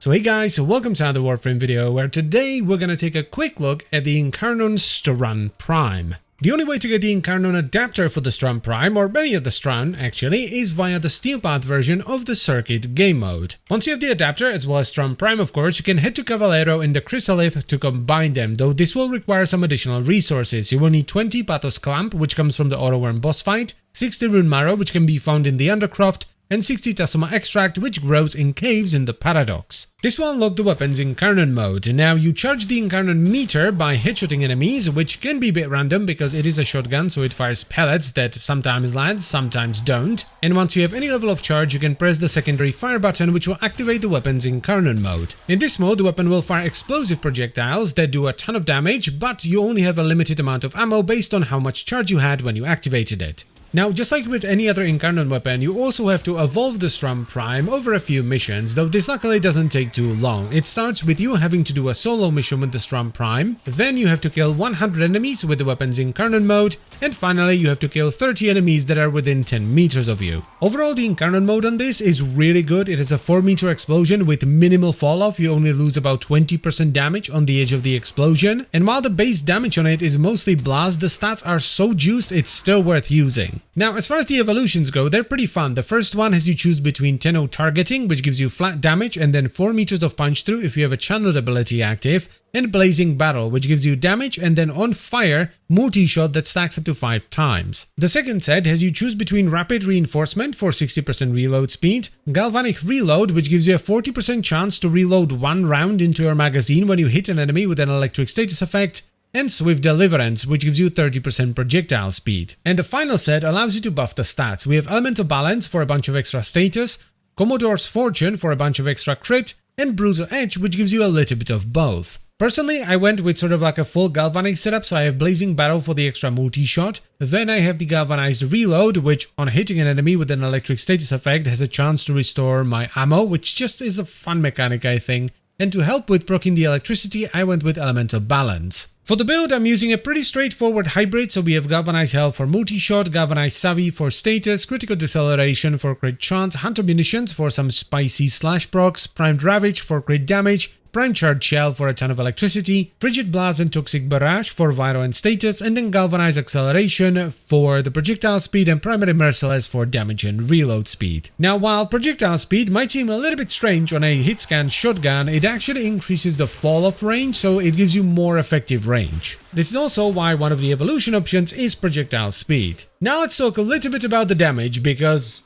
So hey guys, welcome to another Warframe video where today we're gonna take a quick look at the Incarnon Strun Prime. The only way to get the Incarnon adapter for the Strun Prime, or any of the Strun actually, is via the Steelpad version of the Circuit game mode. Once you have the adapter, as well as Strun Prime of course, you can head to Cavallero in the Chrysalith to combine them, though this will require some additional resources. You will need 20 Pathos Clamp, which comes from the Autoworm boss fight, 60 Rune Marrow, which can be found in the Undercroft, and 60 Tasuma Extract, which grows in caves in the Paradox. This will unlock the weapons in Incarnon mode. Now, you charge the Incarnon meter by headshotting enemies, which can be a bit random because it is a shotgun, so it fires pellets that sometimes land, sometimes don't. And once you have any level of charge, you can press the secondary fire button, which will activate the weapons in Incarnon mode. In this mode, the weapon will fire explosive projectiles that do a ton of damage, but you only have a limited amount of ammo based on how much charge you had when you activated it. Now, just like with any other Incarnon weapon, you also have to evolve the Strun Prime over a few missions, though this luckily doesn't take too long. It starts with you having to do a solo mission with the Strun Prime, then you have to kill 100 enemies with the weapons in Incarnon mode, and finally you have to kill 30 enemies that are within 10 meters of you. Overall, the Incarnon mode on this is really good. It has a 4-meter explosion with minimal falloff. You only lose about 20% damage on the edge of the explosion, and while the base damage on it is mostly blast, the stats are so juiced it's still worth using. Now, as far as the evolutions go, they're pretty fun. The first one has you choose between Tenno Targeting, which gives you flat damage, and then 4 meters of punch through if you have a channeled ability active, and Blazing Battle, which gives you damage, and then on fire, multi-shot that stacks up to 5 times. The second set has you choose between Rapid Reinforcement for 60% reload speed, Galvanic Reload, which gives you a 40% chance to reload 1 round into your magazine when you hit an enemy with an electric status effect, and Swift Deliverance, which gives you 30% projectile speed. And the final set allows you to buff the stats. We have Elemental Balance for a bunch of extra status, Commodore's Fortune for a bunch of extra crit, and Brutal Edge, which gives you a little bit of both. Personally, I went with sort of like a full Galvanic setup, so I have Blazing Battle for the extra multi-shot, then I have the Galvanized Reload, which on hitting an enemy with an electric status effect has a chance to restore my ammo, which just is a fun mechanic I think. And to help with proccing the electricity, I went with Elemental Balance. For the build, I'm using a pretty straightforward hybrid, so we have Galvanized Health for multi-shot, Galvanized Savvy for status, Critical Deceleration for crit chance, Hunter Munitions for some spicy slash procs, Primed Ravage for crit damage, Prime Charged Shell for a ton of electricity, Frigid Blast and Toxic Barrage for viral and status, and then Galvanized Acceleration for the projectile speed and Primary Merciless for damage and reload speed. Now, while projectile speed might seem a little bit strange on a hit scan shotgun, it actually increases the fall-off range, so it gives you more effective range. This is also why one of the evolution options is projectile speed. Now let's talk a little bit about the damage, because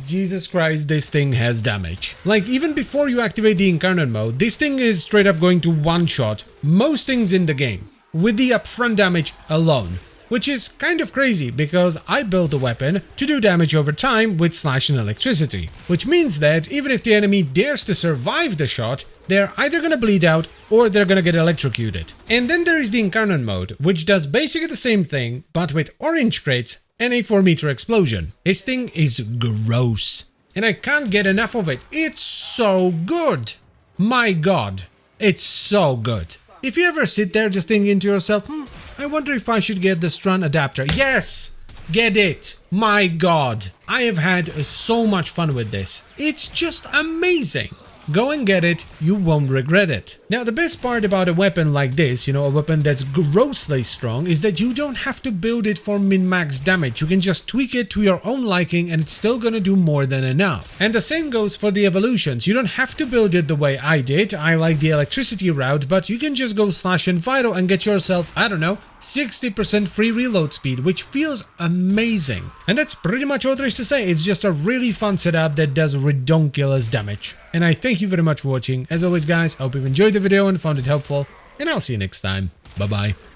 Jesus Christ, this thing has damage. Like, even before you activate the Incarnon mode, this thing is straight up going to one-shot most things in the game, with the upfront damage alone. Which is kind of crazy, because I built the weapon to do damage over time with slash and electricity. Which means that even if the enemy dares to survive the shot, they're either gonna bleed out or they're gonna get electrocuted. And then there is the Incarnon mode, which does basically the same thing, but with orange crits and a 4-meter explosion. This thing is gross, and I can't get enough of it. It's so good. My god, it's so good. If you ever sit there just thinking to yourself, I wonder if I should get the Strun adapter. Yes, get it. My god, I have had so much fun with this. It's just amazing. Go and get it, you won't regret it. Now, the best part about a weapon like this, a weapon that's grossly strong, is that you don't have to build it for min-max damage. You can just tweak it to your own liking and it's still gonna do more than enough. And the same goes for the evolutions. You don't have to build it the way I did. I like the electricity route, but you can just go slash and vital and get yourself, I don't know, 60% free reload speed, which feels amazing. And that's pretty much all there is to say. It's just a really fun setup that does redonkulous damage. And I thank you very much for watching. As always guys, I hope you've enjoyed the video and found it helpful, and I'll see you next time. Bye bye.